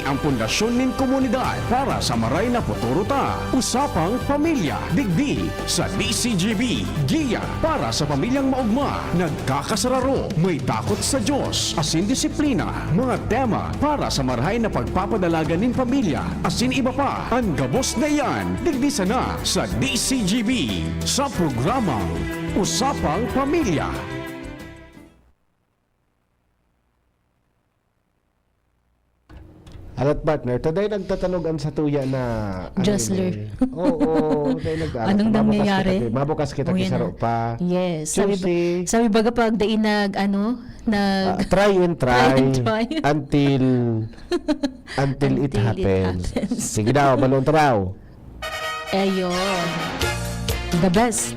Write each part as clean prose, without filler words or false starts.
ang pundasyon ning komunidad para sa maray na futuro ta. Usapang pamilya, digdi sa DCGB. Giya para sa pamilyang maugma, nagkakasararo, may takot sa Diyos, asin disiplina, mga tema para sa marahay na pagpapadalaga ning pamilya, asin iba pa. Ang gabos na yan, digdi sana sa DCGB sa programang Usapang Pamilya. Alat partner, today nagtatanogan sa tuya na Justler. Oo, tayo Anong nangyayari? Mabukas kita Oh, yan kisaro na. pa. Yes. Tuesday. Sabi baga pag dain Try and try, and try. until it happens. Sige daw, balon traw. Ayun. The best.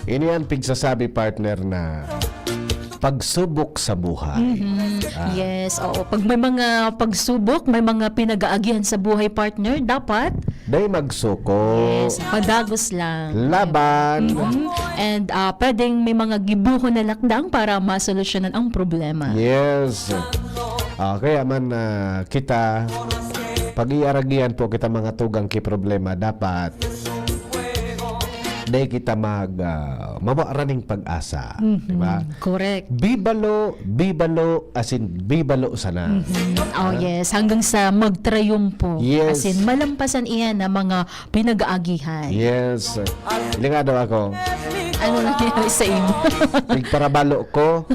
Ini ang pigsasabi partner na pagsubok sa buhay. Yes, oo. Pag may mga pagsubok, may mga pinag-aagihan sa buhay partner, dapat Day magsuko. yes, padagos lang. Laban. And pwedeng may mga gibuho na lakdang para masolusyonan ang problema. Yes. Kaya man kita pag-iaragihan po kita mga tugang ki problema dapat day kita mawaraning pag-asa, di ba? Correct. Bibalo asin bibalo sana. Oh yes, hanggang sa magtrayumpo. Yes. As in, malampasan iyan na mga pinag-aagihan. Yes. Ili nga daw ako. Ano nangyari sa imo? Nagparabalo ko.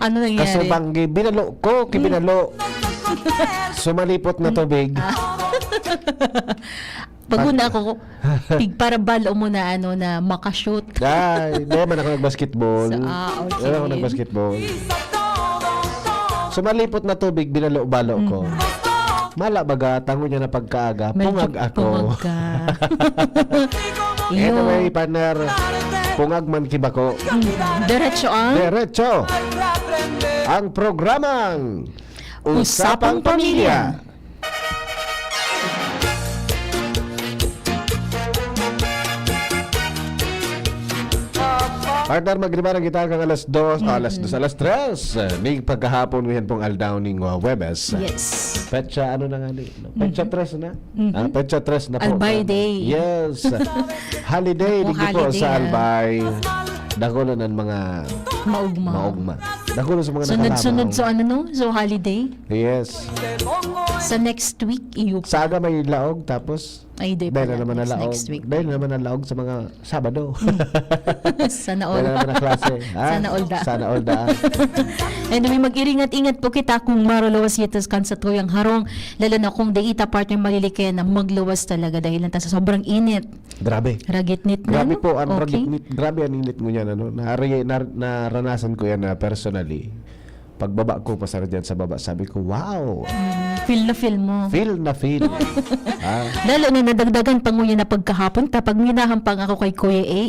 Ano Kasi nangyari? banggi binalo ko, kibinalo. Sumalipot na tubig. Paguna ako, para balo mo na na makashoot. Dahil, hindi man ako nag-basketball. Okay. Hindi ako nag-basketball. Sumalipot na tubig, binalo-balo ko. Mala baga, tango niya na pagkaaga, pungag ako. Pungag ka. Anyway, partner, pungag man kibako. Diretso ang Diretso! Ang programang Usapang Pamilya. Partner, magribarang kita kang alas 2, alas 3. Ning pagkahapon ngayon pong aldaw ning Webes. Yes. Petsa, ano na nga ni? Petsa 3 na? Petsa 3 na po. Albay Day. Yes. Holiday, Opo, dito po holiday, sa Albay. Dako na ng mga maugma. Dako na sa mga Sunod-sunod nakalabaw. so holiday. Yes. Sa next week, Sa aga may laog, tapos Ay, day dahil na pala. naman na laog. Next week. Dahil na naman na laog sa mga Sabado. Sana Dahil na all. naman na klase. Sana all da. Sana all da. Anyway, mag-iringat-ingat po kita kung marulawas yitas kan sa tuyang harong. Lalo na kung daita partner malilikayan na magluwas talaga dahil lang sa sobrang init. Grabe. Ragitnit na, Grabe no? po, ang Okay. grabe ang init mo yan. Naranasan ko yan personally. Pagbaba ko, pasara dyan sa baba, sabi ko, wow! Feel na feel mo. Feel na feel. Lalo na nadagdagan pa nguya na pagkahapon, kapag minahampang ako kay Kuya A,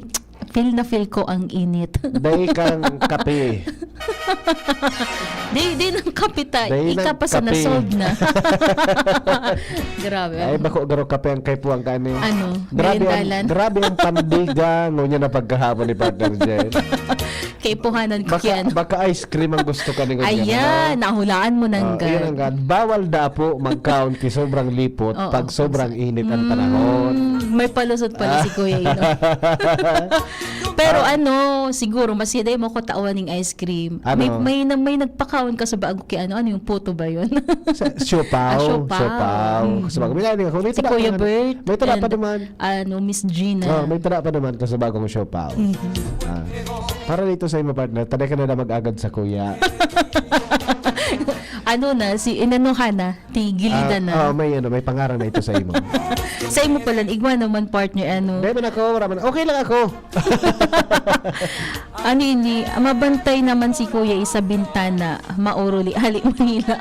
feel na feel ko ang init. Day kang kape. Di ng kapita, Day ng ikapa sa kape. nasolve na. Grabe. Ay, bako garo kape ang kay puwang kani. Ano, Grabe merindalan. grabe ang pandiga ngunya na pagkahapon ni Partner Jen. Kay puhanan ko yan. Baka ice cream ang gusto ka ni ngunya. Ayan, nahulaan mo ng Yan ang gan. Bawal da po mag-count ki sobrang lipot Oo, pag sobrang init ang panahon. May palusot pala si Kuya Ino. Pero siguro masiday mo ko tawan ng ice cream. Ano? May nagpakaon ka sa bago kay ano yung puto ba yun? Siopaw. Siopaw. Sa bagong minani ako. May Si tara Kuya pa- Bert. May tara pa and, naman. Miss Gina. May tara pa naman ka sa bagong siopaw. Para dito sa imo partner, taday ka na mag-agad sa kuya. Si inanuhan na, tigilidan na. May pangaran na ito sa imo. Sa imo pala, igwa naman partner, Dahil man ako, okay lang ako. hindi, mabantay naman si Kuya isa bintana, mauruli, halik Manila.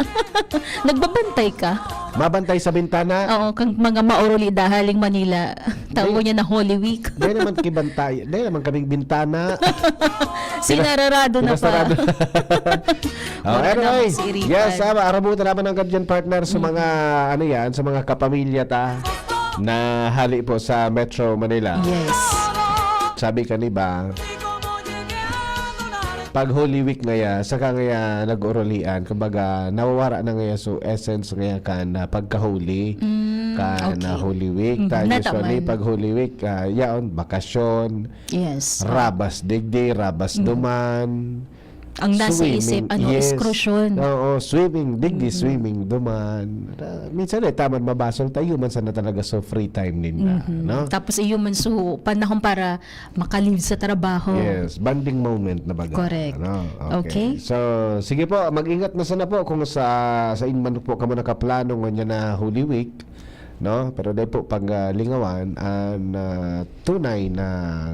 Nagbabantay ka? Mabantay sa bintana. Oo, kang mga mauruli dahaling Manila. Tawag niya na Holy Week. Dahil naman kibantay. Dahil naman kaming bintana. Sinararado na pa. Anyway, Si Iripan. yes, arabutan naman ang ganyan partner sa mga sa mga kapamilya ta. na hali po sa Metro Manila. Yes. Sabi ka ni ba, pag Holy Week ngaya, saka ngaya nag-orolian, kumbaga nawawara na ngaya so essence ngaya kan pagka-holy kan okay. Holy Week. Tayo usually Nataman. pag Holy Week, yaon, bakasyon, Yes. rabas digdi, rabas duman. Ang nasa isip, excursion. Oo, swimming, digdi, swimming, duman. Minsan taman mabasol tayo, minsan na talaga so free time ninda, no? Tapos iyo man so panahon para makalive sa trabaho. Yes, banding moment na baga. Correct. Ano? Okay. So, sige po, mag-ingat na sana po kung sa inman po kamo nakaplano nga na Holy Week, no? Pero dahil po pag lingawan ang tunay na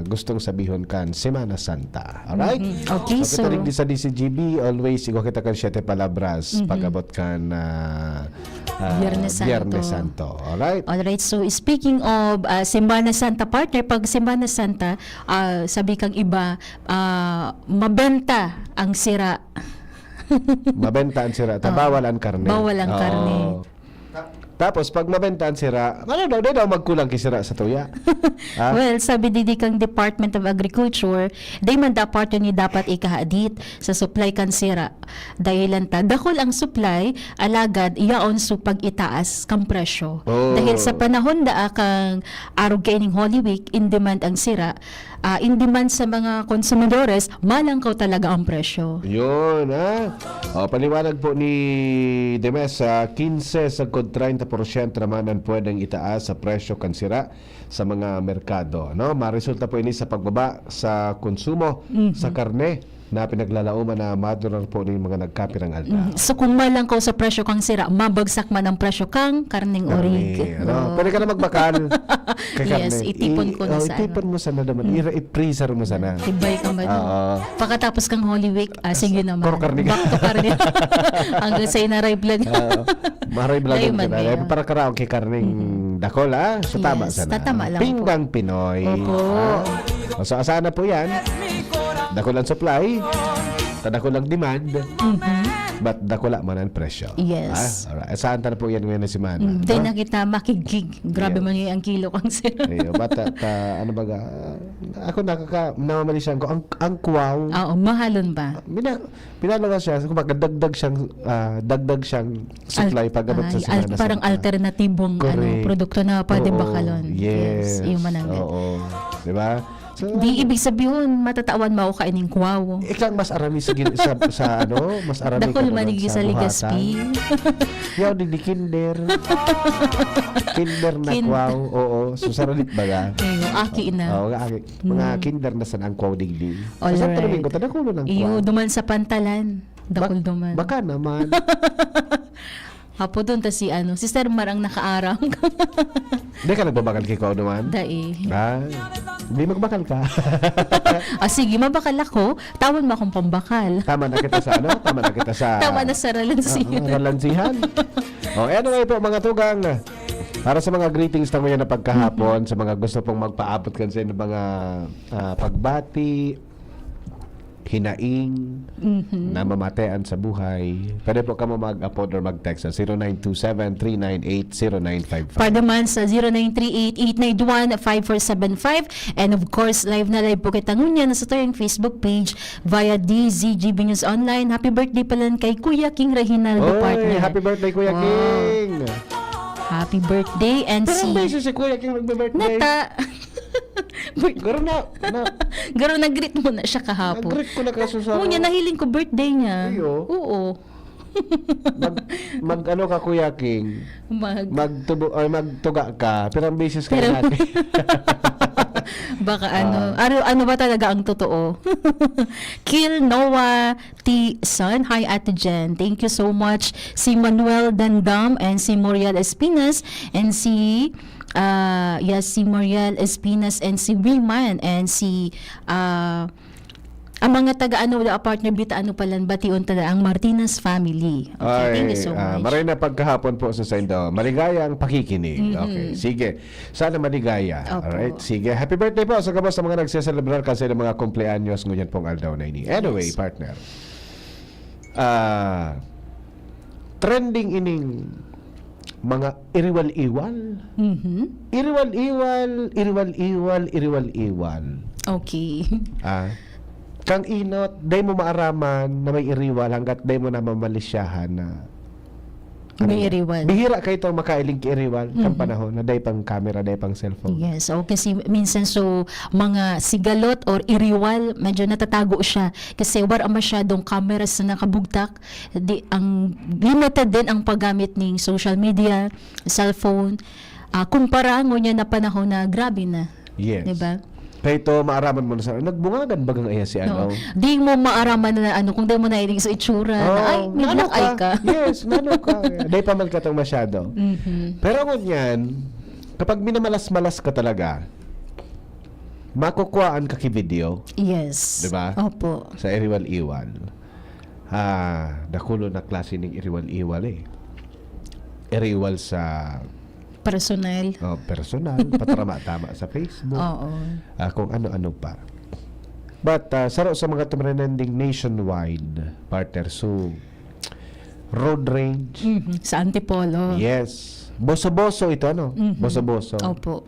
gustong sabihon kan Semana Santa. Alright? Okay, so di sa DCGB always ikaw kita kan 7 palabras pag-abot kan Biyernes Santo. Alright? Alright, so speaking of Semana Santa partner, pag Semana Santa, sabi kang iba, mabenta ang sira. Mabenta ang sira, bawal ang karne. Bawal ang karne. Tapos pag mabenta ang sira, ano daw magkulang kisira sa tuya. Well, sabi didi kang Department of Agriculture, day man da partner ni dapat ikahadit sa supply kan sira. Dahil ta dakol ang supply, alagad iyaon so pag itaas kang presyo. Oh. Dahil sa panahon da kang arog kaining Holy Week, in demand ang sira, in demand sa mga konsumidores, malangkaw talaga ang presyo. Yun, ha? O, paliwanag po ni Demes, 15 sa 30% naman ang pwedeng itaas sa presyo kansira sa mga merkado. No? Maresulta po ini sa pagbaba sa konsumo sa karne na pinaglalauman na madurar po ng mga nagkapirang alta. So kung malangkaw sa presyo kang sira, mabagsak man ang presyo kang karning orig. Ano? Pwede ka na magbakal kay karne. Yes, itipon ko na sa itipon mo sana naman. I-freezer mo sana. Tibay ka man. Oo. Pagkatapos kang Holy Week, sige naman. Puro karne ka. Back to karne. Hanggang sa inaray vlog. Maray Layo blagan man ka kaya. na. Para karaong kay karning dakol, ha? So, tama Yes, sana. tatama lang po. Pinggang Pinoy. Opo. So, asahan na po yan. Dakol ang supply. Dakol ang demand. But dakula man ang presyo. Yes. Alright. Asahan na po yan ngayon na semana. Then nakita makigig. Grabe man yung ang kilo kang sira. Ayo, bata ano baga? Ako namamalisan ko ang kwaw. Oo, mahalon ba? Pinalaga siya, kumbaga dagdag siyang supply pagabot sa semana. Parang alternatibong produkto na pwede bakalon. Yes. Yung mananggat. Oo. Di ba? So, Di ibig sabihin matatawan mo ako kaining kwaw. ikang mas arami sa mas arami Dakol ka manigi sa Ligaspi. Yaw di kinder. Kinder na kwaw. Oo. So saralit baga. Ayun, aki na. Oo, mga kinder na sa ang kwaw digdi. Alright. Sa tuloy ko tadakulo ng kwaw. Iyo, duman sa pantalan. Dakol duman. Baka naman. Hapo doon ta si Sister Mar ang nakaaram. Hindi ka nagbabakal kay kwaw naman? Dai. Hindi magbakal ka. Sige, mabakal ako. Tawan mo akong pambakal. Tama na kita sa Tama na kita sa... Tama na sa ralansiyan. Ralansihan. Ano nga po mga tugang. Para sa mga greetings na ngayon na pagkahapon, sa mga gusto pong magpaabot kan sa inyo mga pagbati, hinaing, na mamatean sa buhay, pwede po kamo mag-upload or mag-text sa 0927-398-0955. Para naman sa 0938-891-5475. And of course, live na live po kita ngunya na sa tayong Facebook page via DZGB News Online. Happy birthday pala kay Kuya King Reginaldo partner. Happy birthday, Kuya King! Happy birthday and Parang si... beses si Kuya King nagbe-birthday. Nata... Garo na. Garo nag-greet mo na siya kahapon. Nag-greet ko na kaso sa... Oo niya, nahiling ko birthday niya. Ayo. Oo. Mag-ano ka, Kuya King? Magtuga ka. Pero ang beses ka natin. Baka ano ba talaga ang totoo? Kill Noah T. Son. Hi, Ate Jen. Thank you so much. Si Manuel Dandam and si Moriel Espinas and si Moriel Espinas and si Wilman and si ang mga partner bita bation tada ang Martinez family. Okay, thank you so much. Maray na pagkahapon po sa Saindo. Maligayang pakikinig. Okay, sige. Sana maligaya. Opo. Alright, sige. Happy birthday po sa kabos sa mga nagseselebrar kasi ng mga kumpleanyos ngunyan pong aldaw na ini. Anyway, Yes. partner. Trending ining mga iriwal-iwal. Iriwal-iwal. Okay. Kang inot, day mo maaraman na may iriwal hanggat day mo na mamalisyahan na May iriwal. bihira kayo itong makailing ki iriwal kang panahon na day pang camera, day pang cellphone. Yes, o kasi minsan so mga sigalot or iriwal, medyo natatago siya kasi wala masyadong cameras na nakabugtak. Ang limited din ang paggamit ng social media, cellphone. Kumpara niya na panahon na grabe na. Yes. Diba? Kaya ito, maaraman mo na sa nagbungagan bagang iya si ano. Di mo maaraman na kung di mo nailing sa itsura na ay, may nano black eye ka. Yes, nano ka. Day pa man ka tong masyado. Pero ngunyan, kapag minamalas-malas ka talaga, makukuhaan ka ki video. Yes. Diba? Opo. Sa iriwal-iwal. Dakulo na klase ng iriwal-iwal eh. Iriwal sa Personal. personal, patarama-tama sa Facebook. Oo. Kung ano-ano pa. But saro sa mga tumarananding nationwide partner, so road rage, Sa Antipolo. yes, boso-boso ito ano, boso-boso. Opo.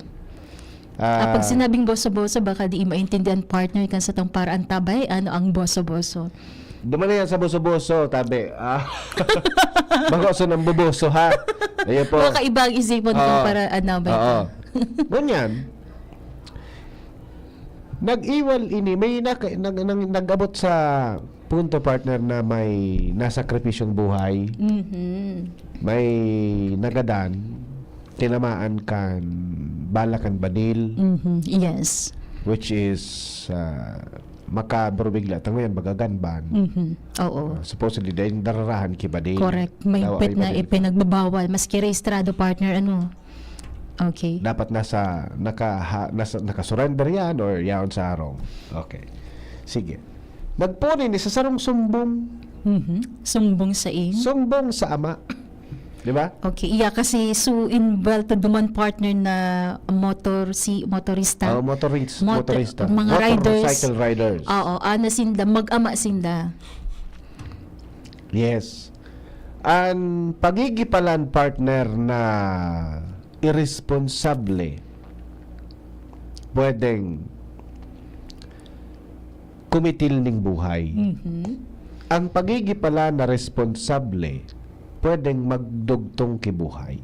Pag sinabing boso-boso, baka di maintindihan partner kan sa tong paraan tabay, ano ang boso-boso? Duman na yan sa boso-boso, tabi. Bago ng boboso ha. Ayan po. Baka ibang isipon ko para ba ito? Ganyan. Nag-iwal ini, may nag-abot sa punto partner na may nasakripisyong buhay. May nagadan, tinamaan kan balakan banil, Yes. which is makabarubigla. Tango yan, bagaganban. Oo. Supposedly, dahil dararahan kibadil. Correct. May pet na ipinagbabawal. Maski rehistrado partner, Okay. Dapat nakasurrender yan or yaon sa harong. Okay. Sige. Nagpunin ni sa sarong sumbong. Sumbong sa in. Sumbong sa ama. Di ba? Okay. Iya kasi involved duman partner na motorista. Motorista. Mga riders. Motorcycle riders. Oo. Sinda. Mag-ama sinda. Yes. Ang pagigipalan partner na irresponsable pwedeng kumitil ning buhay. Ang pagigipala na responsable pwedeng magdugtong kibuhay.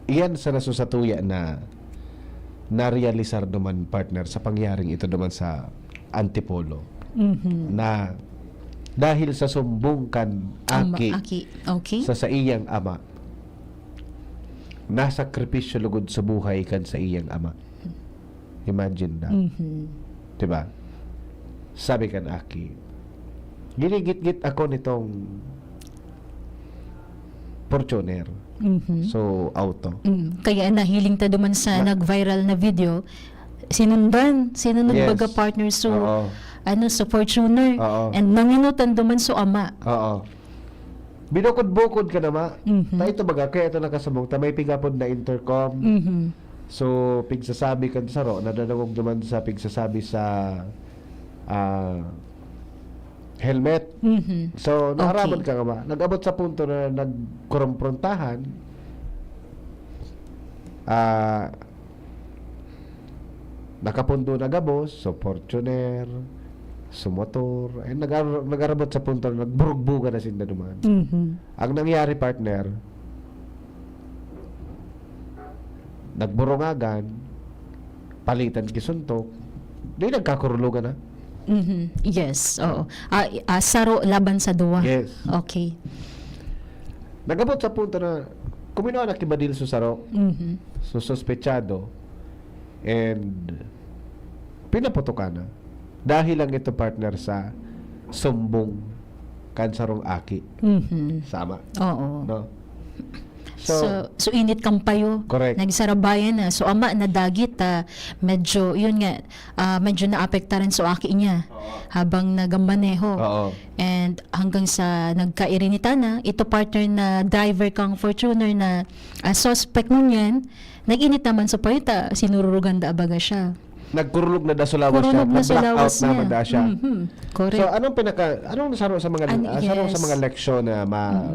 Iyan sa nasusatuya na narealisar naman partner sa pangyaring ito naman sa Antipolo. Na dahil sa sumbong kan aki. Okay. sa iyang ama, nasakripisyo lugod sa buhay kan sa iyang ama. Imagine that. Diba? Sabi kan aki, ginigit-git ako nitong Fortuner. So, auto. Kaya nahiling ta duman sa nag-viral na video. Sinunod Yes. baga partner so Oo. sa Fortuner. Oo. And nanginutan duman so ama. Oo. Binukod-bukod ka naman. Ta ito baga, kaya ito nakasabog. Ta may pigapod na intercom. So, pigsasabi kan sa ro, nadadawag naman sa pigsasabi sa helmet. So, naharaman ka ba? Nag-abot sa punto na nagkuromprontahan. Nakapundo na gabos, so Fortuner, sumotor, ay nagarabot sa punto na nagburugbuga na sinda naman. Ang nangyari partner, nagburungagan, palitan kisuntok, di nagkakurulugan na. Yes, oo. Saro laban sa duwa. Yes. Okay. Nagabot sa punto na kumino na kibadil sa saro, so suspechado, and pinaputukan na. Dahil lang ito partner sa sumbong kansarong aki. Sama. Oo. No? So init kang payo. Correct. Nagsarabayan na. So ama na dagit medyo yun nga medyo naapekta rin so aki niya habang nagamaneho. Oo. And hanggang sa nagkairinita na ito partner na driver kang Fortuner na suspect nun yan. Nag-init naman sa payo sinururugan da abaga siya. Nagkurulog na dasulawas siya, Kurulog na na-blackout sulawas na niya. mada siya. Correct. So anong saro sa mga Yes. saro sa mga leksyon na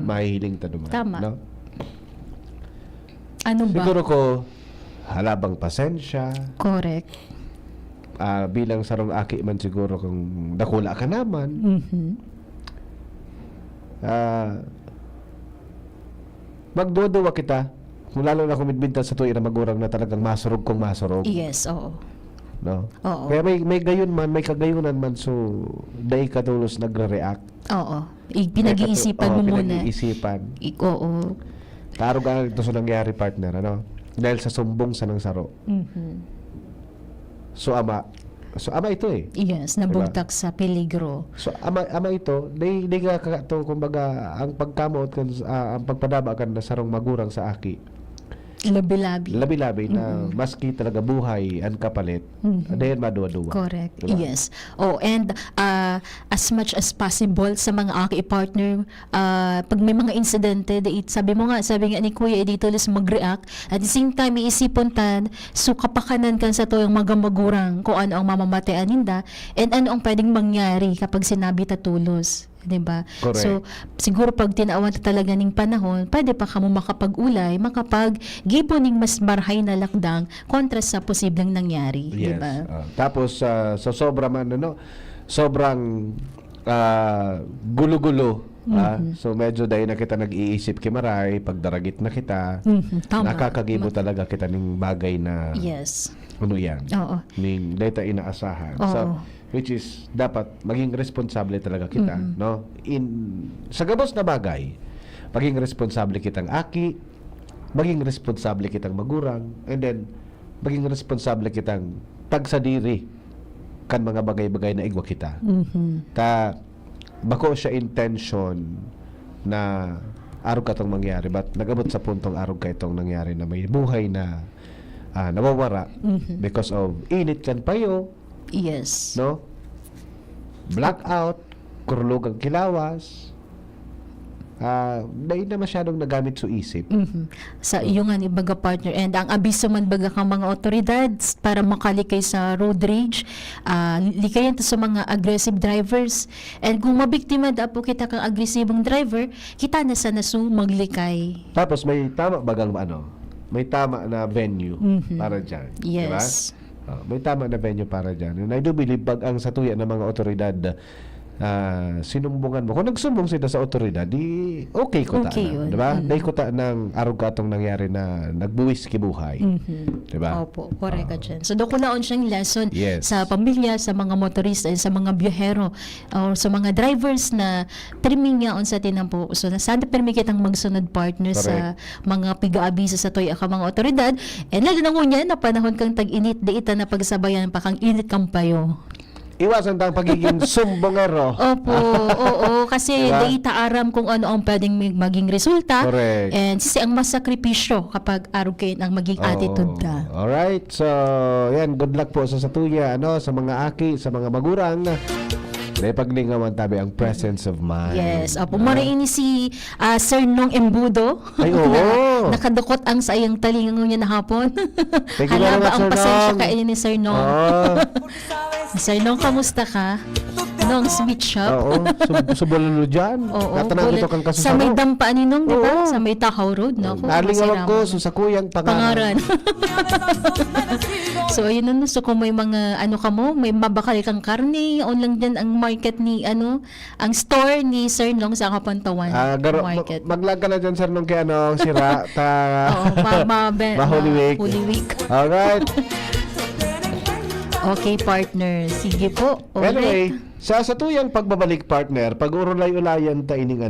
mahihiling ta duman, Tama. no? Ano ba? Siguro ko, halabang pasensya, Correct. bilang sarong aki man siguro kung dakula ka naman, Mhm. magduduwa kita, kung lalo na kumidbinta sa tuwi na magurang na talagang masurog kong masurog. Yes, oo. No? Oo. Kaya may gayon man, may kagayunan man, so dahil ka tulos nagre-react. Oo. Pinag-iisipan mo muna. Pinag-iisipan. Oo. Tarog ka ito sa nangyari, partner, ano? Dahil sa sumbong sa nang saro. Mhm. So ama ito eh. Yes, nabugtak sa peligro. So ama ito, di ka kakato kumbaga ang pagkamot kan ang pagpadaba kan na sarong magurang sa aki. Labi-labi. Labi-labi na maski talaga buhay ang kapalit. Dayon maduwa-duwa. Correct. Diba? Yes. Oh, and as much as possible sa mga aki partner, pag may mga insidente, sabi nga ni Kuya, dito let's mag-react. At the same time, iisipon tan, so kapakanan kan sa to yung magamagurang kung ano ang mamamatayan ninda and ano ang pwedeng mangyari kapag sinabi tatulos. Diba? Correct. So, siguro pag tinawan ta talaga ning panahon, pwede pa kamo makapag-ulay, makapag-gibo ning mas marhay na lakdang kontra sa posibleng nangyari. Yes. Diba? Tapos sa sobra man sobrang gulo-gulo. So medyo dahil na kita nag-iisip kimaray, pagdaragit na kita, Tama. nakakagibo talaga kita ning bagay na Yes. ano yan, Oo. ning data inaasahan. Oo. So which is dapat maging responsable talaga kita, no? Sa gabos na bagay, maging responsable kitang aki, maging responsable kitang magurang, and then maging responsable kitang tagsadiri kan mga bagay-bagay na igwa kita. Ta bako siya intention na arog ka itong mangyari, but nagabot sa puntong arog ka itong nangyari na may buhay na nawawara because of init kan payo, Yes. no? Blackout, kurlog ang kilawas. Dahil na masyadong nagamit sa isip. Sa iyo nga ni baga partner, and ang abiso man baga kang mga otoridad para makalikay sa road rage, likayan to sa mga aggressive drivers, and kung mabiktima da po kita kang agresibong driver, kita na sa nasu maglikay. Tapos may tama bagang may tama na venue para dyan. Yes. Diba? May tama na venue para dyan. And I do believe pag ang satuya ng mga otoridad sinumbungan mo. Kung nagsumbong sila sa otoridad, di okay ko ta Okay na. yun. Diba? Dahil ko ta ng arog katong nangyari na nagbuwis kibuhay. Diba? Opo, correct ka dyan. So, doon ko naon siyang lesson Yes. sa pamilya, sa mga motorista, sa mga biyahero, or sa mga drivers na permi nga on sa tinampo. So, sana permi kitang magsunod partner sa mga piga-abisa sa toy ka mga otoridad. And lalo na ngunya, na panahon kang tag-init, di ita na pagsabayan pa kang init kang payo. Iwasan tang pagiging sumbongero. Opo, oo, kasi Diba? di ita aram kung ano ang pwedeng maging resulta. Correct. And sisi ang mas sakripisyo kapag arog kayo ang maging attitude ta. Alright. So, yan. Good luck po sa satuya, sa mga aki, sa mga magurang. Dahil paglingawan tabi ang presence of mind. Yes. Opo, mariini si Sir Nong Embudo. Ay, oo. Nakadukot ang sayang talingan niya na hapon. Thank you very much, Halaba ang Sir pasensya Nong. kayo ni Sir Nong. Oo. Sir Nong, kamusta ka? Nong Sweet Shop. Oo. Subulalo dyan. Oo. Katanang bulan- ito kang sa may kasusaro. dampaan ni Nong, di ba? Oo. Sa may Tahaw Road, no? Nalingawag ko sa kuyang Pangaran. So, ayun na. So, kung may mga, ka mo, may mabakal kang karne, on lang dyan ang market ni, ang store ni Sir Nong sa Kapantawan Market. Maglag ka na dyan, sir, nung kaya sira. Oo, Holy Week. Holy Week. Alright. Okay, partner. Sige po. Anyway, Alright. sa tuyang pagbabalik, partner, pag urulay-ulayan ta ining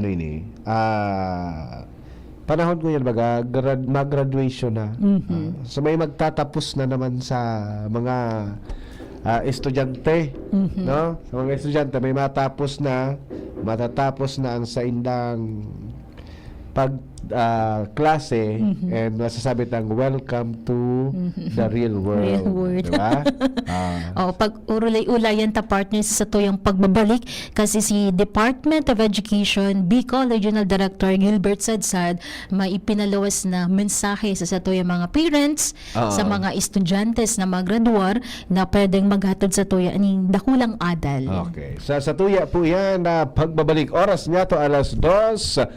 panahon ko yan baga, mag-graduation na. So may magtatapos na naman sa mga estudyante, no? Sa mga estudyante may matatapos na ang sa indang klase, and masasabi tang welcome to the real world. Real world. Diba? Pag urulay-ulayan ta partners sa tuyang pagbabalik, kasi si Department of Education Bicol Regional Director Gilbert Sadsad may ipinalawas na mensahe sa tuyang mga parents, sa mga estudyantes na maggraduar na pwedeng maghatod sa tuya aning dakulang adal. Okay. Sa tuya po yan na pagbabalik. Oras niya to alas 2:26.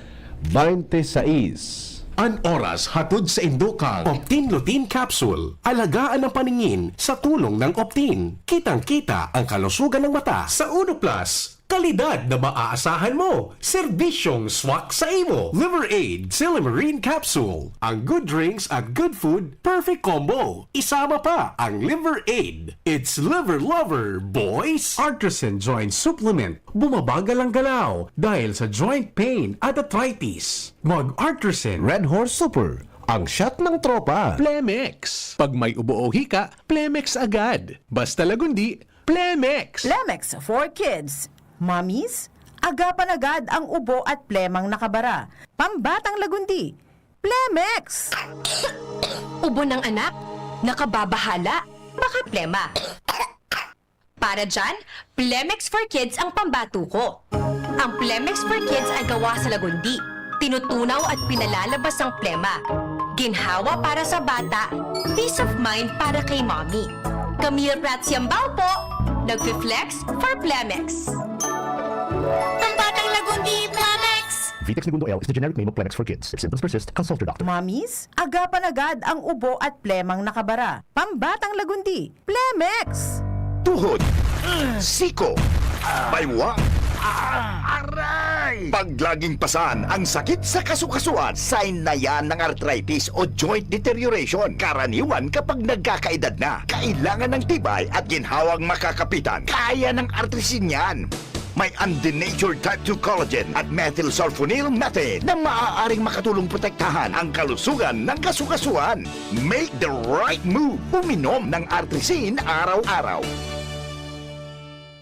An oras hatod sa Indokang Optin Lutein Capsule. Alagaan ang paningin sa tulong ng Optin. Kitang-kita ang kalusugan ng mata sa Uno Plus. Kalidad na maaasahan mo. Serbisyong swak sa imo. Liver Aid Silimarine Capsule. Ang good drinks at good food, perfect combo. Isama pa ang Liver Aid. It's liver lover, boys. Artisan Joint Supplement. Bumabagal ang galaw dahil sa joint pain at arthritis. Mag-Artisan Red Horse Super. Ang shot ng tropa. Plemex. Pag may ubo o hika, Plemex agad. Basta lagundi, Plemex. Plemex for Kids. Mommies, agapan agad ang ubo at plemang nakabara. Pambatang lagundi. Plemex! Ubo ng anak? Nakababahala? Baka plema. Para dyan, Plemex for Kids ang pambato ko. Ang Plemex for Kids ay gawa sa lagundi. Tinutunaw at pinalalabas ang plema. Ginhawa para sa bata, peace of mind para kay mommy. Camille Pratsiambao po, nagfi-flex for Plemex. Pambatang lagundi, Plemex! Vitex Segundo L is the generic name of Plemex for kids. If symptoms persist, consult your doctor. Mommies, agapan agad ang ubo at plemang nakabara. Pambatang lagundi. Plemex! Tuhod, siko, baywang, aray! Pag laging pasan ang sakit sa kasukasuan, sign na yan ng arthritis o joint deterioration. Karaniwan kapag nagkakaedad na, kailangan ng tibay at ginhawang makakapitan. Kaya ng artrisin yan. May undenatured type 2 collagen at methylsulfonyl methane na maaaring makatulong protektahan ang kalusugan ng kasukasuan. Make the right move. Uminom ng artrisin araw-araw.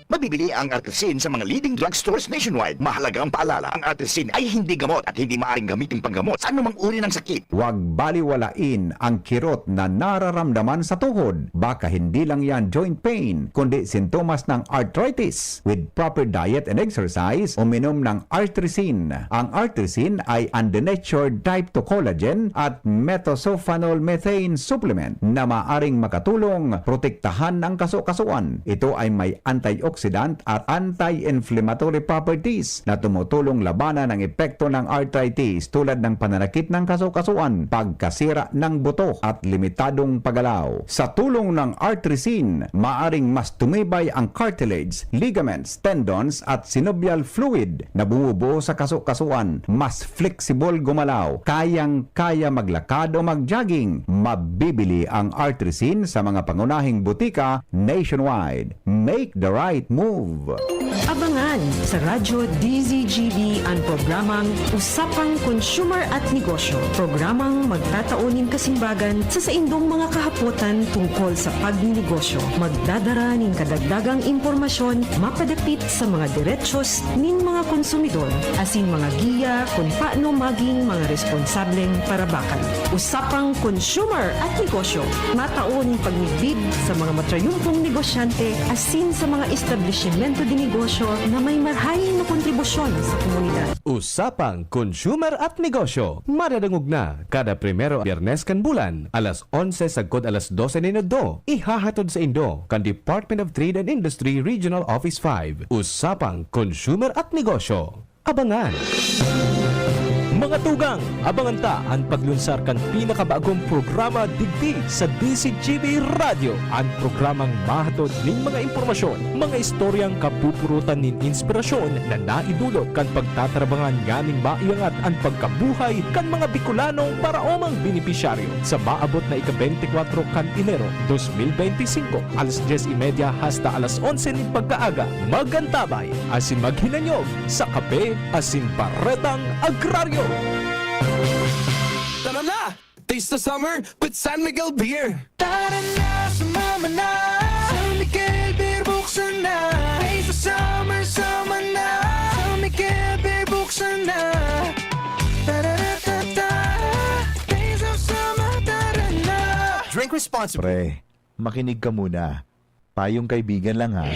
Mabibili ang artrisin sa mga leading drugstores nationwide. Mahalaga ang paalala, ang artrisin ay hindi gamot at hindi maaaring gamiting panggamot sa anumang uri ng sakit. Huwag baliwalain ang kirot na nararamdaman sa tuhod. Baka hindi lang yan joint pain, kundi sintomas ng arthritis. With proper diet and exercise, uminom ng artrisin. Ang artrisin ay undenatured type 2 collagen at methylsulfonyl methane supplement na maaring makatulong protektahan ang kasukasuan. Ito ay may antioxidant at anti-inflammatory properties na tumutulong labanan ang epekto ng arthritis tulad ng pananakit ng kasukasuan, pagkasira ng buto at limitadong paggalaw. Sa tulong ng artrisin, maaring mas tumibay ang cartilage, ligaments, tendons at synovial fluid na bumubuo sa kasukasuan, mas flexible gumalaw, kayang-kaya maglakad o mag-jogging. Mabibili ang artrisin sa mga pangunahing butika nationwide. Make the right move. Abangan sa Radyo DZGB ang programang Usapang Consumer at Negosyo. Programang magtataunin kasimbagan sa saindong mga kahapotan tungkol sa pagnegosyo. Magdadara ning kadagdagang impormasyon mapadapit sa mga diretsyon nin mga konsumidor asin mga giya kung paano maging mga responsableng parabakan. Usapang Consumer at Negosyo. Mataon pagnigbid sa mga matrayumpong negosyante asin sa mga establishmento de negosyo na may marhaing na kontribusyon sa komunidad. Usapang Consumer at Negosyo. Madadangog na kada primero Biyernes kan bulan, alas 11 sagkod alas 12 ni Nodo. Ihahatod sa Indo kan Department of Trade and Industry Regional Office 5. Usapang Consumer at Negosyo. Abangan! Mga tugang, abangan ta ang paglunsar kan pinakabagong programa digdi sa DCGB Radio. Ang programang mahatod ning mga impormasyon, mga istoryang kapupurutan nin inspirasyon na naidulot kan pagtatrabangan ganing maiangat ang pagkabuhay kan mga Bicolanong paraomang benepisyaryo sa maabot na ika-24 kan Enero 2025 alas 10:30 hasta alas 11 ning pagkaaga. Magantabay asin maghinanyog sa kape asin baretang agraryo. Tara na! Taste the summer with San Miguel Beer! Tara na, sumama na! San Miguel Beer, buksan na! Taste the summer, sama na! San Miguel Beer, buksan na! Tara-ra-ta-ta! Taste the summer, tara na! Drink responsibly. Pre, makinig ka muna. Payong kaibigan lang ha.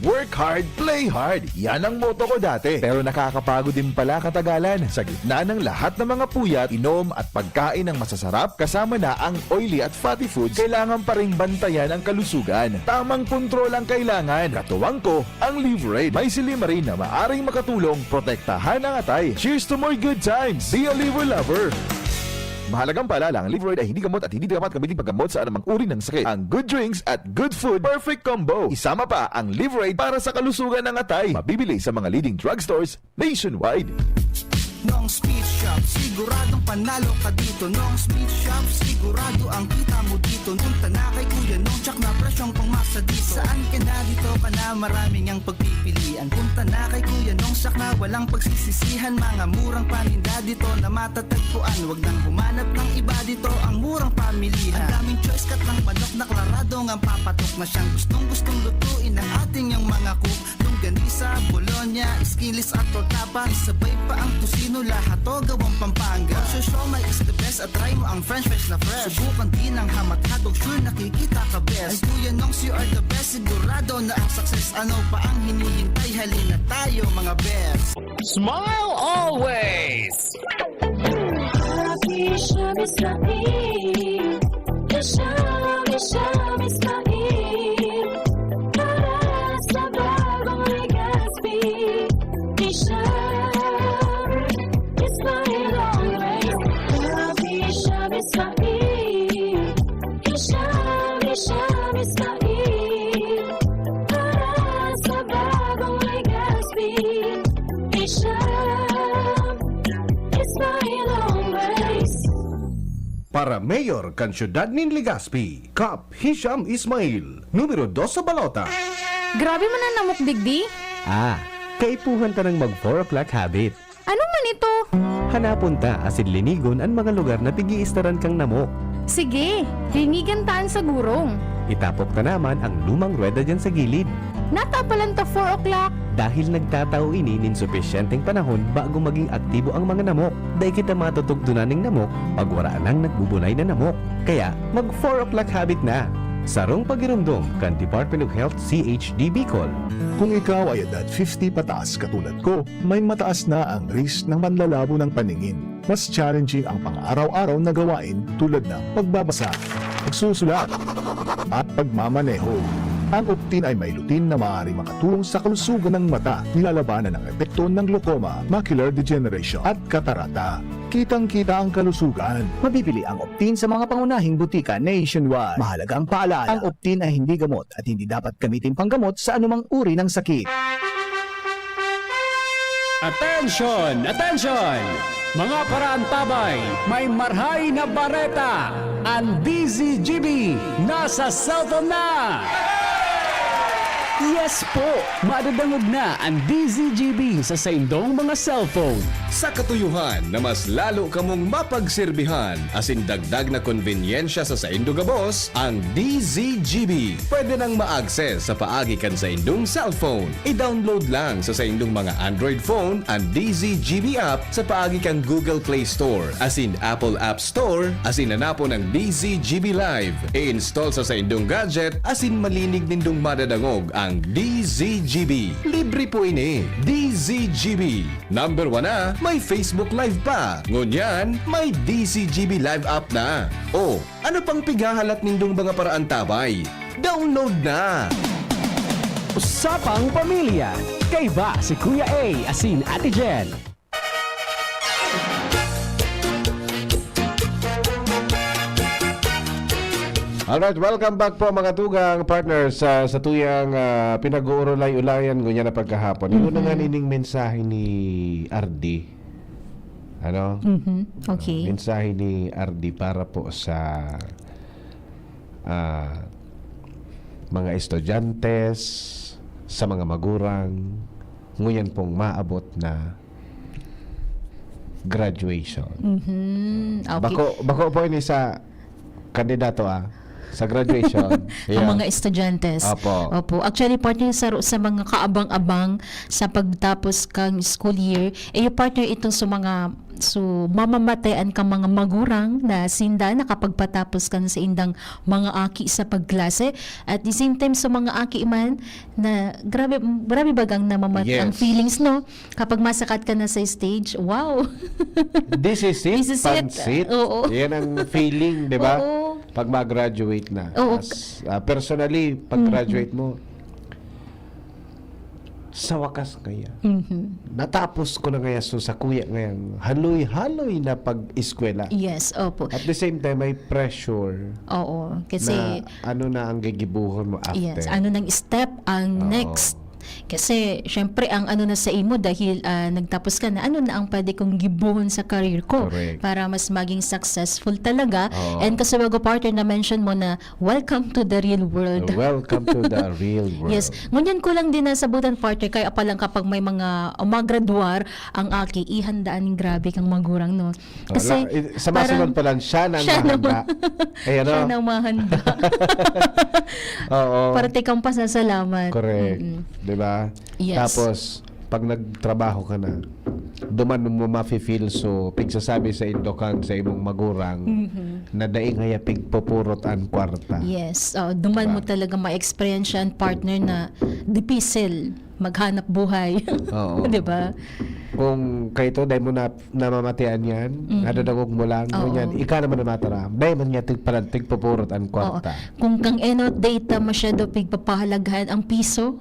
Work hard, play hard. Yan ang motto ko dati. Pero nakakapagod din pala katagalan. Sa gitna ng lahat ng mga puyat, inom at pagkain ng masasarap, kasama na ang oily at fatty foods, kailangan pa ring bantayan ang kalusugan. Tamang kontrol ang kailangan. Katuwang ko, ang Liverade. May silimarin na maaring makatulong protektahan ang atay. Cheers to more good times. Be a liver lover. Mahalagang paalala, ang Liverade ay hindi gamot at hindi dapat gamitin paggamot sa anumang uri ng sakit. Ang good drinks at good food, perfect combo. Isama pa ang Liverade para sa kalusugan ng atay. Mabibili sa mga leading drugstores nationwide. Nong Speed Shop, siguradong panalo ka dito. Nong Speed Shop, sigurado ang kita mo dito. Punta na kay Kuya Nong, tsak na presyong pangmasa dito. Saan ka na dito ka na, maraming ang pagpipilian. Punta na kay Kuya Nong, tsak na walang pagsisisihan. Mga murang paninda dito na matatagpuan. Huwag nang humanap ng iba dito, ang murang pamilihan. Ang daming choice, kat ng manok na klaradong ang papatok na siyang gustong lutuin ng ating yung mga cook. Longganisa, Bologna, Skilis at Tortapa. Isabay pa ang tusino, lahat to gawang Pampanga. Siomai is the best at try mo ang French fries na fresh. Subukan din ang hamat-hatog, sure nakikita ka best. Ay Kuya Nongs, you are the best, sigurado na ang success. Ano pa ang hinihintay, halina tayo mga best. Smile always! Para Mayor kan Syudad nin Legazpi, Kap Hisham Ismail, numero 2 sa balota. Grabe man ang namok digdi. Kaipuhan ta ng mag 4 o'clock habit. Ano man ito? Hanapon ta asin linigon ang mga lugar na pigiistaran kang namok. Sige, linigan taan sa gurong. Itapok ta naman ang lumang rueda dyan sa gilid. Natapalan ta 4 o'clock. Dahil nagtatao ini nin sufisyenteng panahon bago maging aktibo ang mga namok. Dahil kita matutugtunan ng namok pag wala nang nagbubunay na namok. Kaya mag 4 o'clock habit na. Sarong pagirumdom kan Department of Health CHD Bicol. Kung ikaw ay edad 50 pataas katulad ko, may mataas na ang risk ng manlalabo ng paningin. Mas challenging ang pang-araw-araw na gawain tulad ng pagbabasa, pagsusulat, at pagmamaneho. Ang Optin ay may lutin na maaari makatulong sa kalusugan ng mata, nilalabanan ang epekto ng glaucoma, macular degeneration at katarata. Kitang-kita ang kalusugan. Mabibili ang Optin sa mga pangunahing butika nationwide. Mahalagang paalala, ang Optin ay hindi gamot at hindi dapat gamitin panggamot sa anumang uri ng sakit. Attention! Attention! Mga paraantabay, may marhay na bareta. Ang DZGB nasa cellphone na! Yes po! Madadangog na ang DZGB sa saindong mga cellphone. Sa katuyuhan na mas lalo kamong mapagserbihan asin dagdag na konvenyensya sa saindong gabos, ang DZGB pwede nang ma-access sa paagi kan sa indong cellphone. I-download lang sa saindong mga Android phone ang DZGB app sa paagi kan Google Play Store asin Apple App Store asin hanapon ang DZGB Live. I-install sa saindong gadget asin malinig nindong madadangog ang DZGB. Libre po ini. DZGB. Number 1 na, may Facebook Live pa. Ngunyan, may DZGB Live app na. O, ano pang pigahalat nindong mga paraan tabay? Download na! Usapang Pamilya. Kay ba si Kuya A asin Ate Jen? Alright, welcome back po mga tugang partners sa tuyang pinag-uurulay-ulayan ngunya na pagkahapon. Yung nga nining mensahe ni Ardi. Ano? Okay. Mensahe ni Ardi para po sa mga estudyantes, sa mga magurang, nguyan pong maabot na graduation. Okay. Bako po ini sa kandidato sa graduation. Ang mga estudyantes. Opo. Actually, partner sa mga kaabang-abang sa pagtapos kang school year, yung partner itong sa mga So, mamamatayan ka mga magurang na sinda nakapagpatapos ka na sa indang mga aki sa pagklase. At the same time, sa mga aki man, na grabe bagang namamatay ang Yes. feelings, no? Kapag masakat ka na sa stage, wow! This is it, This is it. pansit. Oo. Yan ang feeling, di ba? Oo. Pag mag-graduate na. Oo. Personally, pag graduate mo, sa wakas kaya. Natapos ko na kaya sa kuya ngayang haloy-haloy na pag-eskwela. Yes, opo. At the same time, may pressure Oo. Kasi, na ano na ang gigibuhon mo after. yes, ano nang step ang Oo. next? Kasi, syempre, ang ano na sa imo dahil nagtapos ka na, ano na ang pwede kong gibuhon sa career ko Correct. para mas maging successful talaga. Oo. And kasi bago partner na mention mo na, welcome to the real world. Welcome to the real world. Yes. Ngunyan ko lang din nasabutan partner, kaya pa lang kapag may mga magraduar ang aki, ihandaan grabe kang magurang, no? Kasi, sa masunod pa lang, siya na ang mahanda. Ayan, siya no? na ang mahanda. Oo. Para kang pasasalamat. Correct. Mm-mm. Diba? Yes. Tapos, pag nagtrabaho ka na, duman mo mafe-feel so pigsasabi sa Indokan sa imong magurang na daing haya pigpupurot ang kwarta. Yes. Duman mo talaga ma-experience yan, partner, na dipisil maghanap buhay. Oo. Di ba? Kung kayo to, dahil mo na namamatian yan, nadadagog mo lang, Oo. yan, ika naman na mataram. Dahil man nga tigpupurot ang Oo. kwarta. Kung kang enot data masyado pigpapahalagahan ang piso,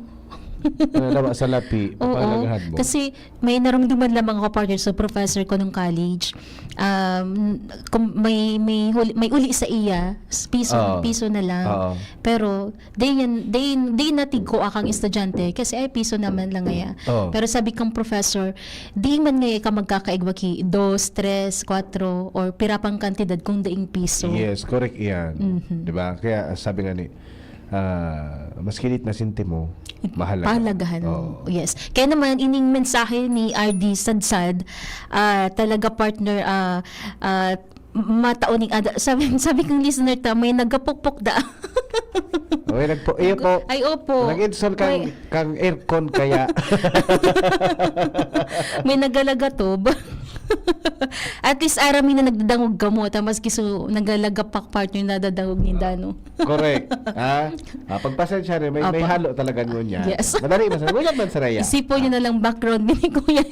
Nawa sa lapi, oo, papalagahan mo. kasi may naramdaman lamang ako partner sa professor ko nung college. Kung may uli sa iya, Oo. piso na lang. Oo. Pero day natig ko akang estudyante kasi ay piso naman lang ngaya. Oo. Pero sabi kang professor, di man ngaya ka magkakaigwaki 2, 3, 4 or pirapang kantidad kung daing piso. Yes, correct yan. Diba? Kaya sabi nga ni, mas kilit na sinti mo, mahalaga. Pahalagahan mo. Oo. Yes. Kaya naman, ining mensahe ni RD Sadsad, talaga partner, mataoning sabi kong listener ta, may nagapukpok da. Okay, iyo po. Ay, opo. Nag-install May- kang aircon kaya. May nagalagatob. At least arami na nagdadangog gamot, mas kiso nagalagapak partner na dadangog ni Dano. Correct. Pagpasensya rin, may Opo. halo talaga nyo niya. Yes. Madali man sa William Mansaraya. Isipo nyo na lang background ni Kuya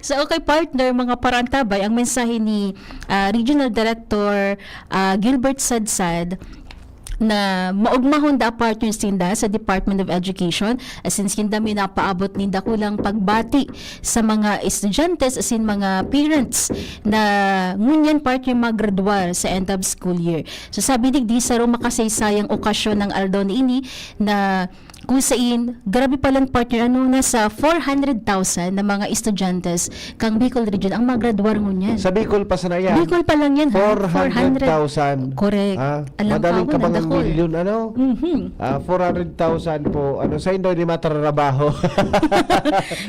So, okay partner, mga parantabay, ang mensahe ni Regional Director Gilbert Sadsad na maugmahon da partners tinda sa Department of Education since kinda may napaabot ni dakulang pagbati sa mga estudyantes as in mga parents na ngunyan partner maggraduar sa end of school year. So sabi digdi sa makasaysayang okasyon ng Aldon ini na kung saan, grabe palang partner, nasa 400,000 na mga estudyantes kang Bicol Region ang maggraduar ngunyan. Sa Bicol pa sana yan. Bicol pa lang yan, ha? 400,000. Correct. Alam Madaling pa ako, kabang nadakol. milyon, 400,000 po. Sa hindi ni matrabaho.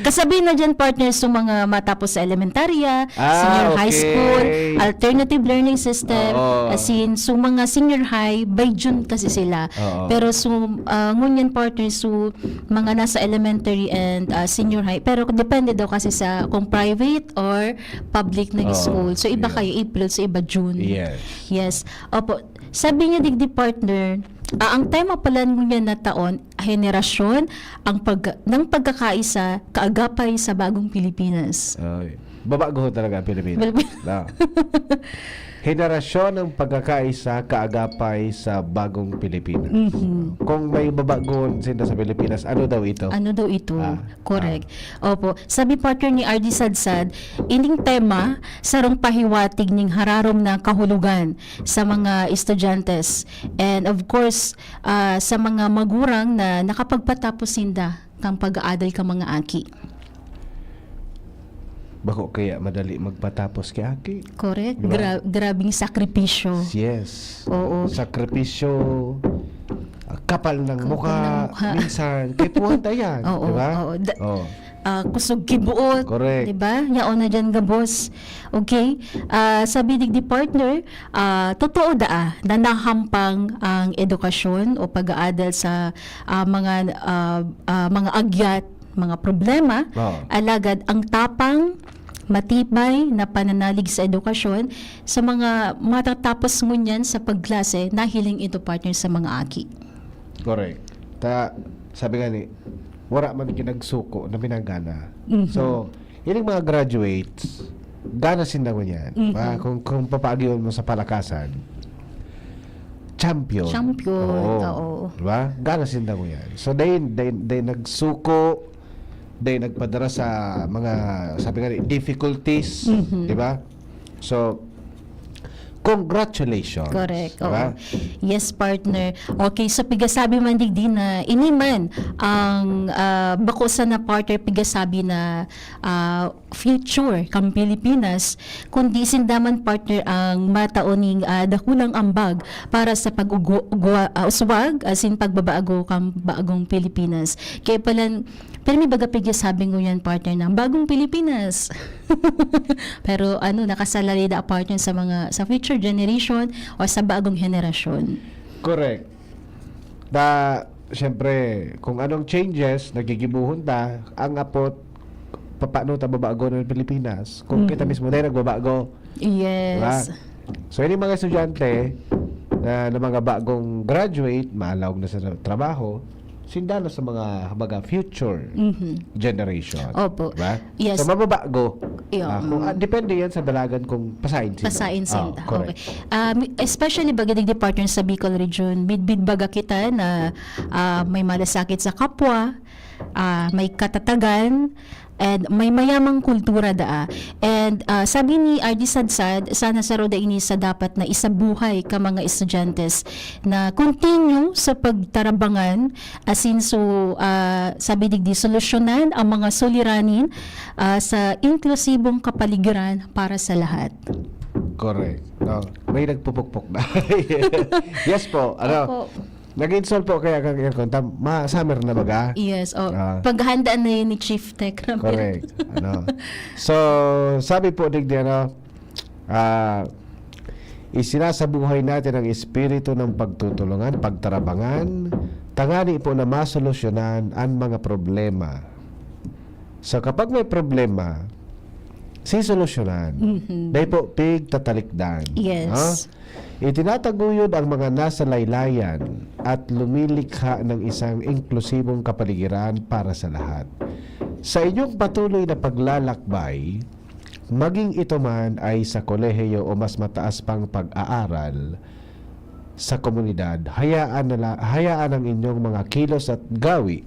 Kasabi na dyan, partners, yung mga matapos sa elementarya, senior high okay. school, alternative learning system, Oo. as in, so mga senior high, by June kasi sila. Oo. Pero so, ngunyan partners, so mga nasa elementary and senior high. Pero depende daw kasi sa kung private or public na Oo. school. So iba Yeah. kayo April, so iba June. Yes. Yes. Opo. Sabi niya digdi partner, ang tema pala niya na taon, henerasyon ng pagkakaisa, kaagapay sa bagong Pilipinas. Babago talaga ang Pilipinas. No. Henerasyon ng pagkakaisa, kaagapay sa bagong Pilipinas. Kung may babagon sila sa Pilipinas, ano daw ito? Ano daw ito? Correct. Opo. Sabi partner ni RD Sadsad, ining tema sarong pahiwatig ning hararom na kahulugan sa mga estudyantes. And of course, sa mga magurang na nakapagpatapos sinda kang pag-aadal ka mga aki. Bako kaya madali magpatapos kay Aki? Correct. Diba? Grabing sakripisyo. Yes. Oo. Sakripisyo, kapal ng mukha, ng mukha. minsan, kay puwanta yan. Oo, Diba? oo. Oo. Kusog kibuot, Correct. 'di ba? Yaon na diyan ga boss. Okay? Sabi digdi partner, totoo na nahampang ang edukasyon o pag-aadal sa mga agyat, mga problema. Oo. Alagad ang tapang matibay na pananalig sa edukasyon sa mga matatapos ngunyan sa pagklase na hiling ito partner sa mga aki. Correct. Sabi nga ni, wala man kinagsuko na minagana. So, yung mga graduates, gana sinda ko yan. Kung papagyon mo sa palakasan, champion. Oo. Diba? Gana sinda ko yan. So, they nagsuko, they nagpadara sa mga, sabi nga ni, difficulties. Diba? So, congratulations. Correct. Diba? Oo. Yes, partner. Okay, so pigasabi man digdi na iniman ang bako sa na partner pigasabi na future kang Pilipinas kundi sindaman partner ang mataoning dakulang ambag para sa pag-uswag asin pagbabaago kang bagong Pilipinas. Kaya pala pero may baga pigasabi ko yan partner ng bagong Pilipinas. Pero nakasalari da partner sa future generation o sa bagong henerasyon. Correct. Siyempre, kung anong changes, nagigibuhon ta, ang apot, paano ta babago ng Pilipinas? Kung kita mismo na nagbabago. Yes. Diba? So, yung mga estudyante na mga bagong graduate, maalawag na sa trabaho, sindalo sa mga future generation. Opo. Diba? Yes. So, mababago. Depende yan sa dalagan kung pasain sila. Pasain sinda. Correct. Okay. Especially bagadig di partner sa Bicol region, bidbid baga kita na may malasakit sa kapwa, may katatagan, and may mayamang kultura daa. And sabi ni RD Sadsad, sana sa roda ini sa dapat na isabuhay ka mga estudyantes na continue sa pagtarabangan asin so sabi digdi solusyonan ang mga suliranin sa inklusibong kapaligiran para sa lahat. Correct. No, may nagpupukpok na. Yes po. Opo. Nag-install po kaya kang aircon. Summer na baga? Yes. Paghandaan na yun ni Chief Tech. Correct. So, sabi po digdi isinasabuhay natin ang espiritu ng pagtutulungan, pagtarabangan, tangani po na masolusyonan ang mga problema. So, kapag may problema, sisolusyonan. Dahil po, tatalikdan. Yes. Itinataguyod ang mga nasa laylayan at lumilikha ng isang inklusibong kapaligiran para sa lahat. Sa inyong patuloy na paglalakbay, maging ito man ay sa kolehiyo o mas mataas pang pag-aaral sa komunidad, hayaan ang inyong mga kilos at gawi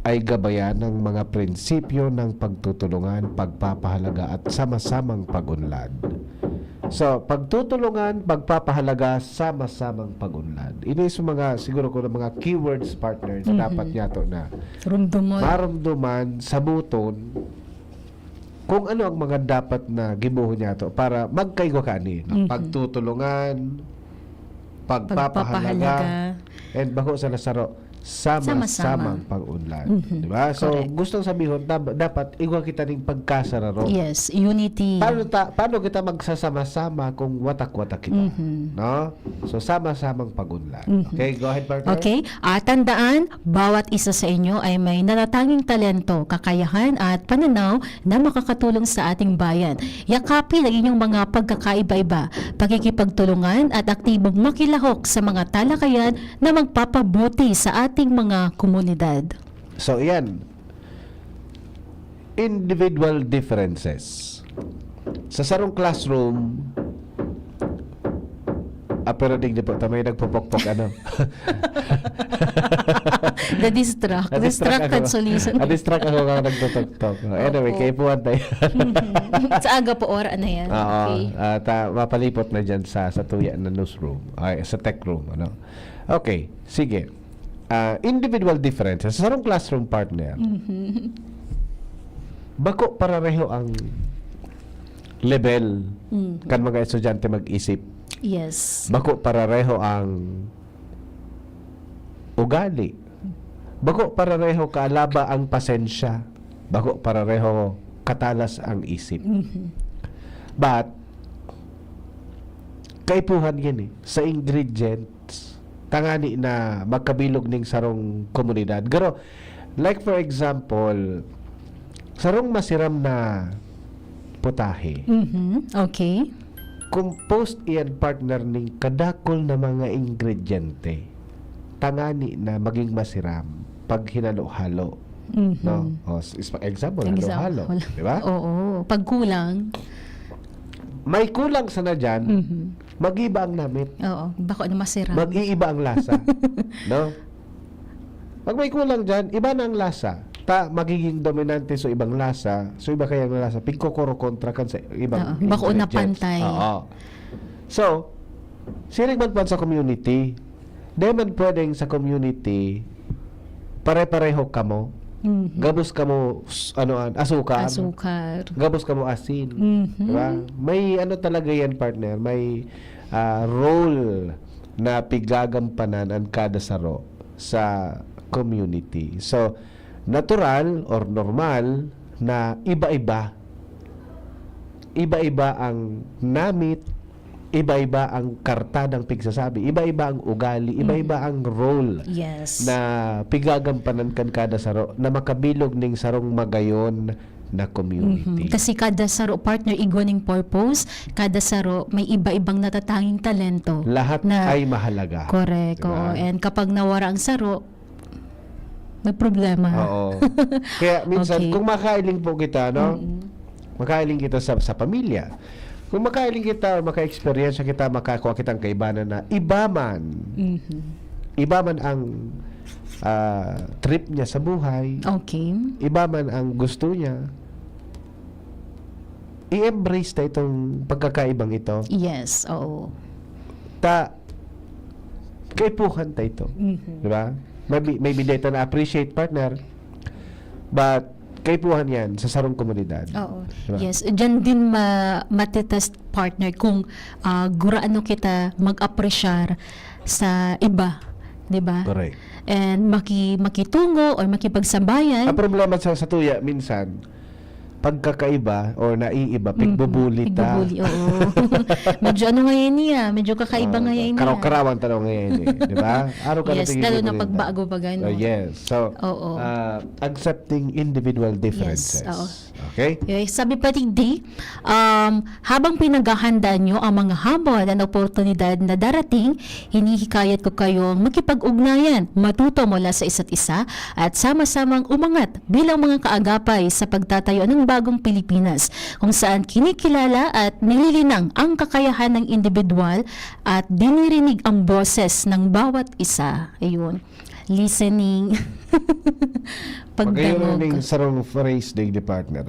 ay gabayan ng mga prinsipyo ng pagtutulungan, pagpapahalaga at sama-samang pag-unlad. So, pagtutulungan, pagpapahalaga, sama-samang pag-unlad. Ito yung mga, siguro ko mga keywords partner na dapat niyato na maramdaman sa buton kung ano ang mga dapat na gibuho niyato para magkaigo kani. Pagtutulungan, pagpapahalaga, and bako sa nasaro, sama-samang pag-unlad. Diba? So, Correct. gustong sabihin, dapat igwa kita ng pagkasararo. Yes, unity. Paano kita magsasama-sama kung watak-watak kita? No? So, sama-samang pag-unlad. Okay, go ahead, partner. Okay, tandaan, bawat isa sa inyo ay may natatanging talento, kakayahan at pananaw na makakatulong sa ating bayan. Yakapin ang inyong mga pagkakaiba-iba, pakikipagtulungan at aktibong makilahok sa mga talakayan na magpapabuti sa ating mga komunidad. So, yan. Individual differences. Sa sarong classroom, pero digdi po, tamay nagpupokpok Distracted solution. Distract ako kung nagtutok-tok. Anyway, kayo po tayo. Sa aga po ora na yan. Okay. Mapalipot na dyan sa tuya na newsroom. Sa tech room. Okay, sige. Individual differences. Sa sarong classroom partner, bako parareho ang level kan mga estudyante mag-isip. Yes. Bako parareho ang ugali. Bako parareho kaalaba ang pasensya. Bako parareho katalas ang isip. But kaipuhan yan sa ingredients tangani na magkabilog ning sarong komunidad. Pero like for example, sarong masiram na putahe. Okay. Compost iyan partner ning kadakol na mga ingrediente tangani na maging masiram pag hinalo-halo. No? O, example, halo-halo. Di ba? Oo. Pag kulang. May kulang sana dyan, mag-iba ang namit. Oo. Bako na masira. Mag-iiba ang lasa. No? Pag may kulang dyan, iba na ang lasa. Magiging dominante sa ibang lasa. So, iba kaya ang lasa. Pingkokoro kontra kan sa ibang bako na ingredients. pantay. Oo. So, siring man sa community, di man pwedeng sa community, pare-pareho kamo. Gabos kamo asukar. Gabos kamo asin. Diba? May talaga yan, partner. May role na pigagampanan ang kada saro sa community. So, natural or normal na iba-iba ang namit, iba-iba ang kartadang pigsasabi, iba-iba ang ugali, iba-iba ang role Yes. na pigagampanan kan kada saro na makabilog ning sarong magayon na community. Kasi kada saro partner igwaning purpose, kada saro may iba-ibang natatanging talento. Lahat ay mahalaga. Correct. Diba? Oo. And kapag nawara ang saro, may problema. Oo. Kaya minsan Okay. kung makailing po kita, no? Makailing kita sa pamilya. Kung makailing kita, maka-experience kita, makakuha kitang kaibanan na iba man ang trip niya sa buhay, Okay. iba man ang gusto niya, i-embrace ta itong pagkakaibang ito. Yes. Oo. Kaipuhan ta ito. Diba? Maybe data na appreciate partner, but kaipuhan yan sa sarong komunidad. Oo. Diba? Yes. Diyan din matetest partner kung guraano kita mag-appreciate sa iba. Diba? Correct. And makitungo or makipagsabayan. Ang problema sa tuya, minsan, pagkakaiba or naiiba, pigbubuli ta. Pigbubuli, oo. Medyo ngayon niya, medyo kakaiba ngayon niya. Karaw-karawang tanong ngayon di ba? Araw ka Yes, lalo na pagbago ba gano'n. yes. So, Oo. accepting individual differences. Yes, oo. Okay? Sabi pa Digdi, habang pinaghahandaan nyo ang mga hamon at oportunidad na darating, hinihikayat ko kayong makipag-ugnayan, matuto mula sa isa't isa at sama-samang umangat bilang mga kaagapay sa pagtatayo ng bagong Pilipinas kung saan kinikilala at nililinang ang kakayahan ng individual at dinirinig ang boses ng bawat isa. Ayun. Listening. Pagdangog. Pagkayon sarong phrase ng partner.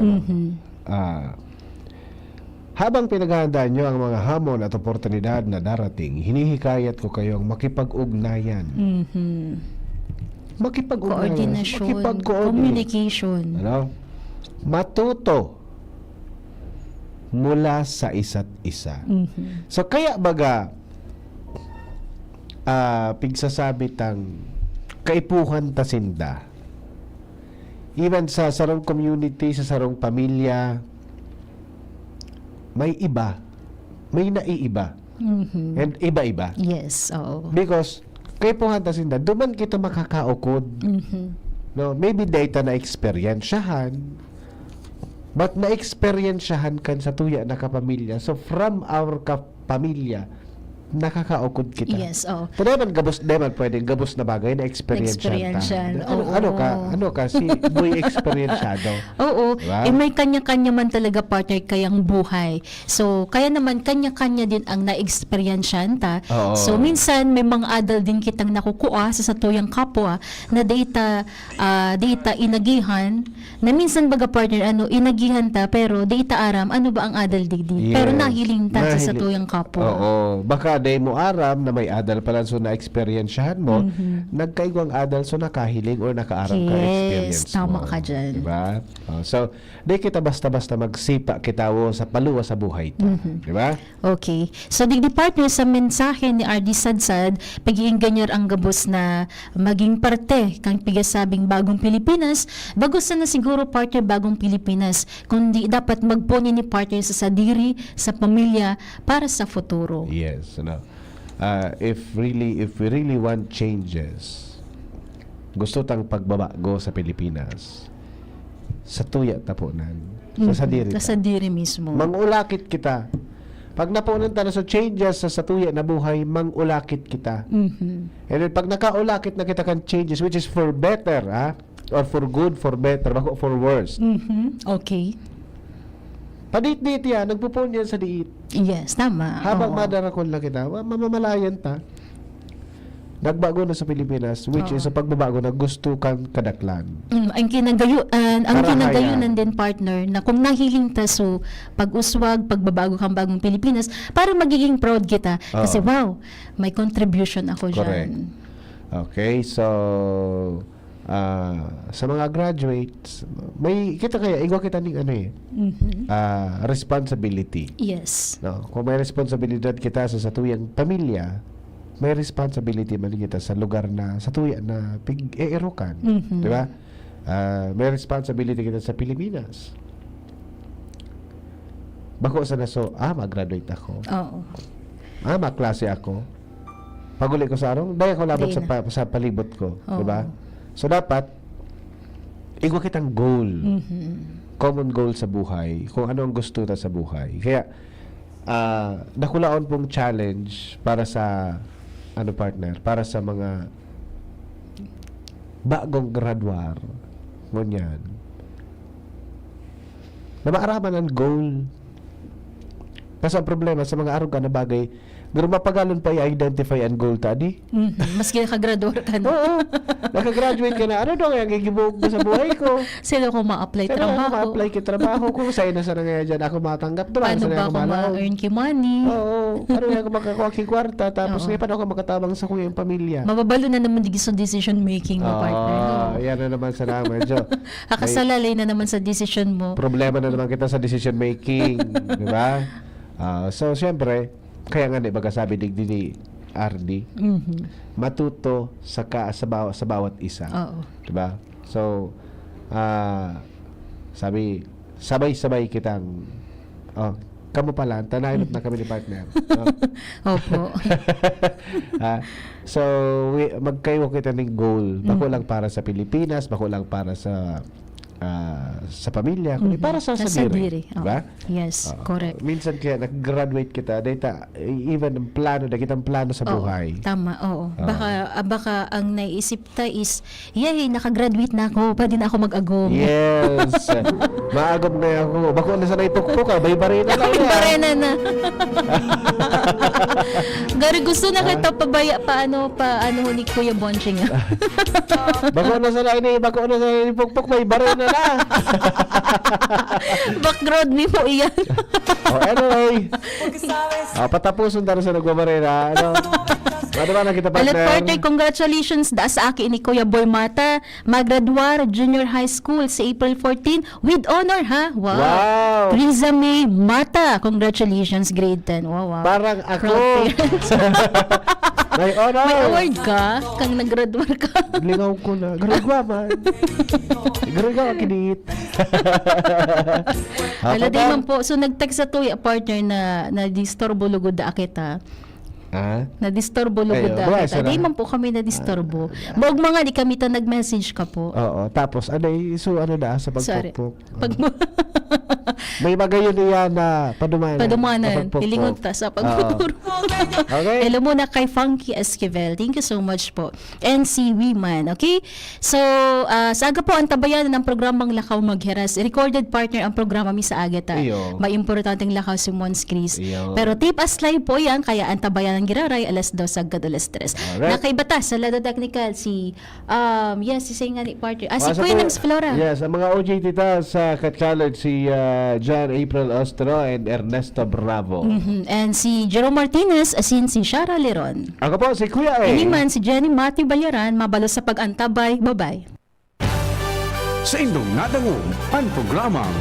Habang pinaghahandaan nyo ang mga hamon at oportunidad na darating, hinihikayat ko kayong makipag-ugnayan. Makipag-ugnayan. Coordination. Communication. Matuto mula sa isa't isa. So kaya baga pigsasabi tang kaipuhan tasinda. Even sa sarong community, sa sarong pamilya, may iba, may naiiba. And iba-iba. Yes, oo. Because kaipuhan tasinda, duman kita makakaukod. No, maybe data na experiensyahan, but na-experiensyahan kan sa tuya na kapamilya. So from our kapamilya, nakakaukod kita. Yes, oo. Pero naman pwedeng gabos na bagay na experiensyal ta. Ano ka si boy experiensyado. Oo. Diba? May kanya-kanya man talaga partner kayang buhay. So, kaya naman kanya-kanya din ang na-experiensyan ta. Oo. So, minsan may mga adult din kitang nakukuha sa tuyang kapwa na data inagihan na minsan baga partner inagihan ta pero data aram ano ba ang adult digdi. Yes. Pero nahiling ta sa tuyang kapwa. Oo. Baka day mo aram na may adal pala so na-experiensyahan mo, nagkaigwang adal so nakahiling or nakaaram ka experience Yes, tama mo. ka dyan. Diba? So, day kita basta-basta magsipa kitawo sa paluwa sa buhay ta. Diba? Okay. So, digdi partner sa mensahe ni RD Sadsad, pag-iingganyer ang gabos na maging parte kang pigasabing bagong Pilipinas, bagos na siguro partner bagong Pilipinas, kundi dapat magpuni ni partner sa sadiri, sa pamilya, para sa futuro. Yes. If we really want changes, gusto tang pagbabago sa Pilipinas, sa tuya tapunan. Sa sadiri. Sa diri mismo. Mangulakit kita. Pag napunan ta na sa changes sa tuya na buhay, mangulakit kita. And then pag nakaulakit na kita kan changes, which is for better, or for good, for better, bako for worse. Okay. Padit-dit yan, nagpupun yan sa diit. Yes, tama. Habang Oo. madarakon lang kita, mamamalayan ta. Nagbago na sa Pilipinas, which is sa pagbabago na gusto kang kadaklan. Ang kinagayunan, ang Karahayan. kinagayunan din partner na kung nahihinta so pag-uswag, pagbabago kang bagong Pilipinas, para magiging proud kita. Kasi wow, may contribution ako Correct. dyan. Okay, so sa mga graduates, may kita kaya igwa kita ning ano responsibility. Yes. No, kung may responsibilidad kita sa satuyang pamilya, may responsibility man kita sa lugar na satuya na pig-eerukan, di ba? May responsibility kita sa Pilipinas. Bako sa naso, mag-graduate ako. Oo. Maklase ako. Paguli ko sa arong, dahil ako labot Di na. sa palibot ko, Oo. di ba? So dapat igwa kitang goal. Common goal sa buhay, kung ano ang gusto ta sa buhay. Kaya nakulaon pong challenge para sa partner, para sa mga bagong graduar ngunyan na maaraman ang goal. Kasi ang problema sa mga arog na bagay, pero mapagalon pa i-identify ang goal tadi. Maski nakagraduar ka na. Oo. Nakagraduate ka na. Ano daw ang gigibuog ko sa buhay ko? Sino ko ma-apply Sino ako trabaho? ma-apply ki trabaho ko? Sa'yo na sa nga dyan ako matanggap doon. Paano ba ako ma-earn ki money? Oo. Paano ako makakuha ki kwarta? Tapos ngayon paano ako makatabang sa kong pamilya? Mababalo na naman di sa decision making mo, partner. No? Yan na naman sa naman, Jo. Akasalalay na naman sa decision mo. Problema na naman kita sa decision making. Di ba? So, siyempre, kaya nga di baga sabi ni RD, matuto sa bawat isa. Oo. Diba? So, sabi, sabay-sabay kitang, kamo pala, tanayon na kami ni partner. Opo. So, magkayo kita ng goal. Bako lang para sa Pilipinas, bako lang para sa pamilya, kundi para sa sadiri. Oo. Diba? Yes, correct. Minsan kaya nag-graduate kita, data, even ang plano, nakitang plano sa buhay. Tama, oo. Baka ang naisip ta is, yay, nakagraduate na ako, pwede na ako mag-agom. Yes. Maagom na ako. Bako na sa naipukpok ka, bay-baray na lang yan. Barena na. Gari gusto na kita paano ni Kuya Bonching. Bako na sa naipukpok, bay-baray na lang. Background ni po iyan. Anyway. Patapuson tayo sa nagmamarera. Ano ba na kita Alat partner? partner, congratulations da sa akin ni Kuya Boy Mata. Maggraduar junior high school sa April 14 with honor, ha? Wow. Riza May Mata. Congratulations, grade 10. Wow. Parang ako. Proud parents. May honor. May award ka? Kang nag-graduate ka? Lingaw ko na. Garagwa man. Garagwa kinit. Ala, di man po. So, nag-text sa tuya partner na disturbo lugod da akita. Na-disturbo lugod da buhay kita. sana. Di man po kami na-disturbo. Maug mga di kami ta nag-message ka po. Oo. Tapos, sa Sorry. pagpukpok. May magayon niya na padumanan. Padumanan. Pagpukpok. Pilingon ta sa pagtuturo. Okay. Hello muna kay Funky Esquivel. Thank you so much po. And si Wiman. Okay? So, sa aga po, ang tabayanan ng programang Lakaw Magheras. Recorded partner ang programa mi sa Agata. Iyo. May importanteng Lakaw si Mons Chris. Iyo. Pero tip as live po yan, kaya ang tabayanan giraray alas 2 sagad alas 3. Alright. Nakaibata sa Lado Technical si si Singani partner. Si Sa Queen Flora. Yes, ang mga OJ tita sa Katchalad, si John April Ostro and Ernesto Bravo. And si Jerome Martinez, asin si Shara Leron. Ako po, si Kuya Iniman si Jenny Matthew Bayaran, mabalo sa pag-antabay. Bye-bye. Sa indong nadangog ang programang